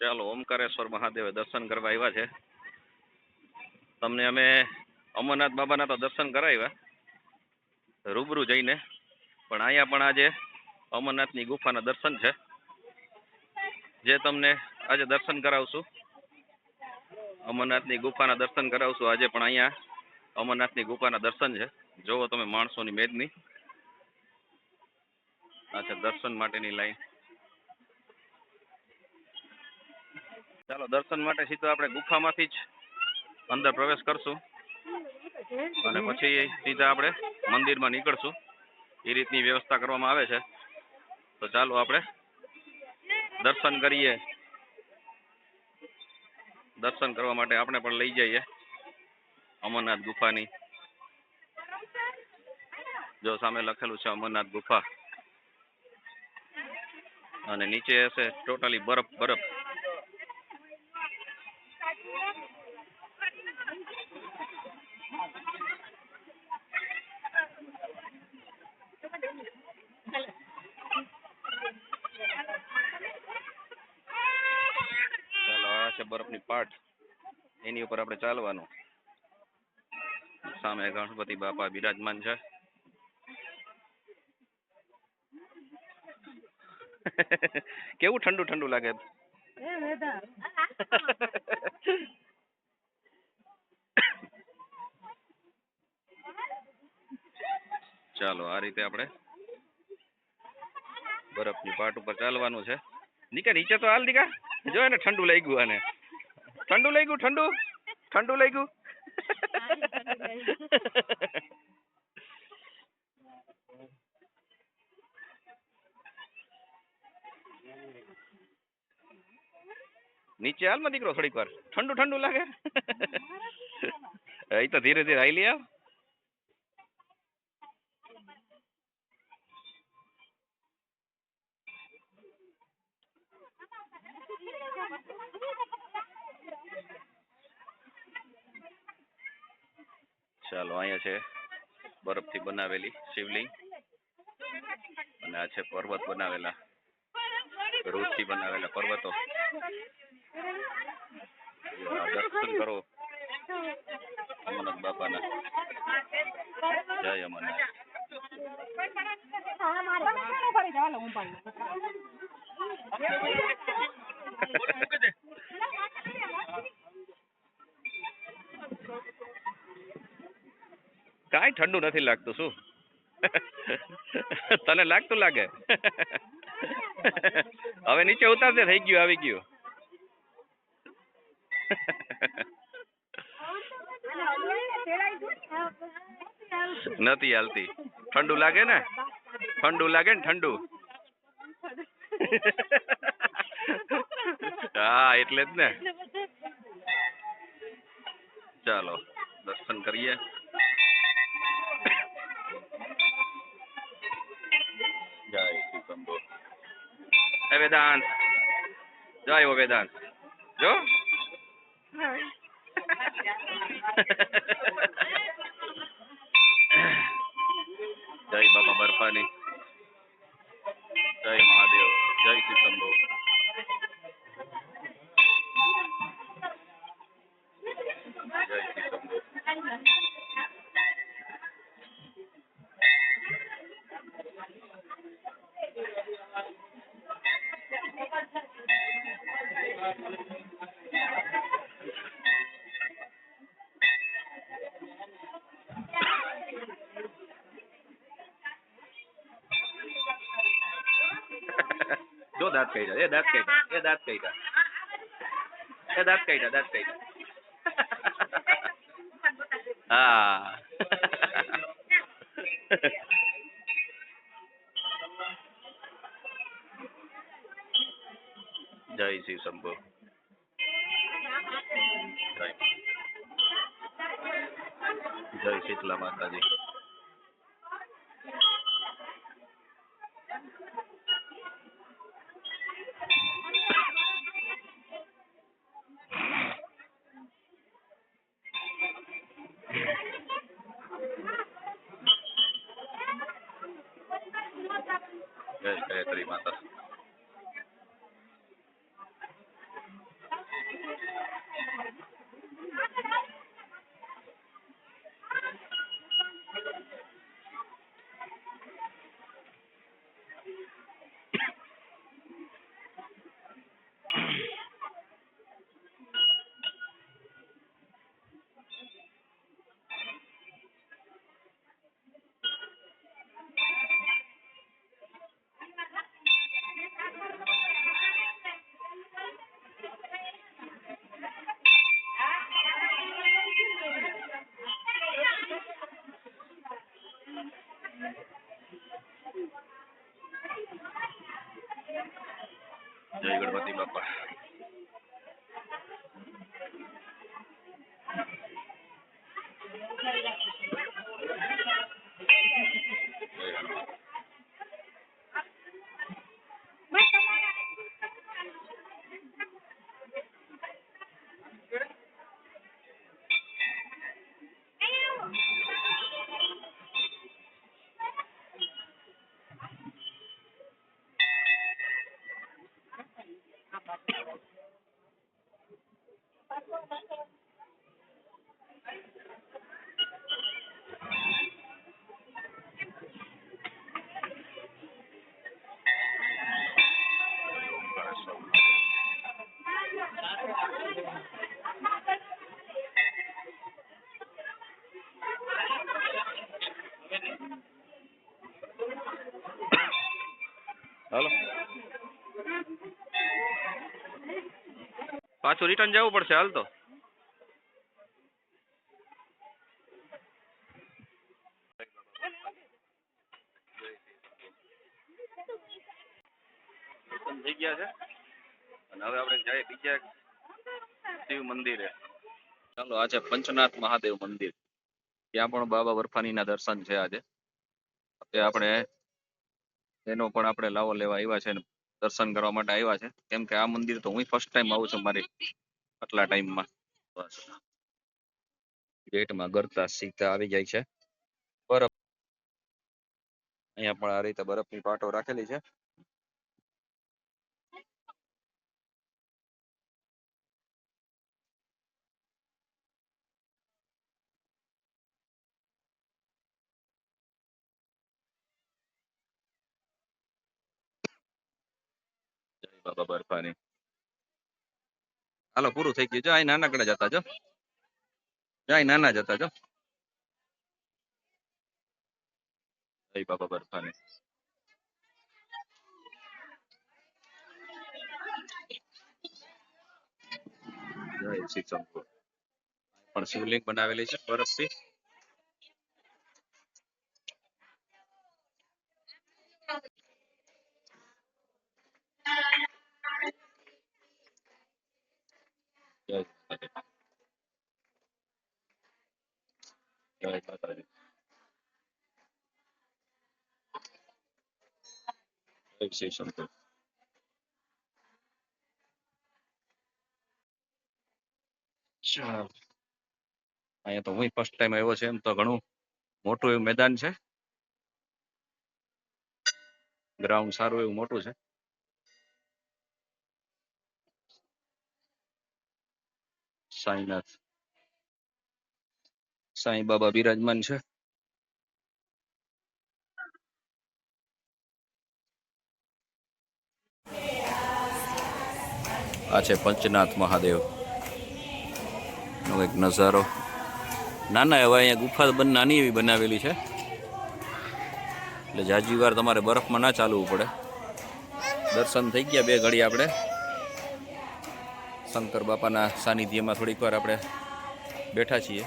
ચાલો ઓમકારેશ્વર મહાદેવ દર્શન કરવા આવ્યા છે. તમને અમે અમરનાથ બાબાના તો દર્શન કરાવ્યા રૂબરૂ જઈને, પણ અહીંયા પણ આજે અમરનાથની ગુફાના દર્શન છે, જે તમને આજે દર્શન કરાવશું. અમરનાથની ગુફાના દર્શન કરાવશું આજે પણ અહીંયા અમરનાથની ગુફાના દર્શન છે. જોવો તમે માણસોની મેદની. આ છે દર્શન માટેની લાઈન. ચાલો દર્શન માટે સીધા આપણે ગુફામાંથી જ અંદર પ્રવેશ કરશું અને પછી સીધા આપણે મંદિરમાં નીકળશું. એ રીતની વ્યવસ્થા કરવામાં આવે છે. તો ચાલો આપણે દર્શન કરીએ. દર્શન કરવા માટે આપણે પણ લઈ જઈએ અમરનાથ ગુફાની. જો સામે લખેલું છે અમરનાથ ગુફા, અને નીચે હશે ટોટલી બરફ બરફ. ચાલો આ છે બરફની પાટ, એની ઉપર આપણે ચાલવાનું. સામે ગણપતિ બાપા બિરાજમાન છે. કેવું ઠંડુ ઠંડુ લાગે. ચાલો આ રીતે આપણે બરફની પાટ ઉપર ચાલવાનું છે. નીચે તો હાલ દીકા, જો એને ઠંડુ લઈ ગયું, અને ઠંડુ લઈ ગયું, ઠંડુ લઈ ગયું. નીચે હાલમાં દીકરો થોડીક વાર, ઠંડુ લાગે. એ તો ધીરે ધીરે હાલી આવ. ચાલો અહીંયા છે બરફથી બનાવેલી શિવલિંગ, અને આ છે પર્વત બનાવેલા, રોજથી બનાવેલા પર્વતો. દર્શન કરો અમરનાથ બાપાના. જય અમરનાથ. કાંઈ ઠંડુ નથી લાગતું. શું તને લાગતું લાગે? હવે નીચે ઉતારજે, થઈ ગયું, આવી ગયું. નથી હાલતી. ઠંડુ લાગે ને, ઠંડુ. હા એટલે જ ને. ચાલો દર્શન કરીએ. જય શ્રી શંભુ. વેદાંત, જય હો વેદાંત. જો જય બાબા બરફાની. જય મહાદેવ. જય શ્રી શંભુ. જય શ્રી શંભુ. જો દાંત કાઢ્યા, દાંત કાઢ્યા. હા. જય શ્રી શંભુ. જય શીતલા માતાજી. જય ગાયત્રી માતા. જય ગણપતિ બાપા. જય હનુમાન. હાલો, પાછું રિટર્ન જવું પડશે. હાલ તો થઈ ગયા છે અને હવે આપણે જઈએ બીજા શિવ મંદિરે. ચાલો, આજે પંચનાથ મહાદેવ મંદિર, ત્યાં પણ બાબા વરફાણીના દર્શન છે આજે. તે આપણે એનો પણ આપણે લાવો લેવા આવ્યા છે ને દર્શન કરવા માટે આવ્યા છે. કેમ કે આ મંદિર તો હું ફર્સ્ટ ટાઈમ આવું છું મારી આટલા ટાઈમમાં. બસ ગેટમાં ગરતા સીધા આવી જાય છે. બરફ અહીંયા પણ આ રીતે બરફની પાટો રાખેલી છે. જય બાબા બરફાની. હાલો, પૂરું થઈ ગયું. જો અહીં નાનકડા જતા જો, અહીં નાના જતા જો. જય બાબા બરફાની. જય શિવશંકર. પણ શિવલિંગ બનાવેલી છે બરફથી. જય માતાજી. જય માતાજી. જય શિવશંકર. ચાલ, અહીંયા તો હું ફર્સ્ટ ટાઈમ આવ્યો છે. એમ તો ઘણું મોટું એવું મેદાન છે, ગ્રાઉન્ડ સારું એવું મોટું છે. સાઈનાથ સાંઈ બાબા બિરાજમાન છે. આ છે પંચનાથ મહાદેવ નો એક નજારો. નાના એવા અહીંયા ગુફા નાની એવી બનાવેલી છે, એટલે જાજી વાર તમારે બરફમાં ના ચાલવું પડે. દર્શન થઈ ગયા 2 ઘડી. આપણે શંકર બાપાના સાનિધ્યમાં થોડીક વાર આપણે બેઠા છીએ.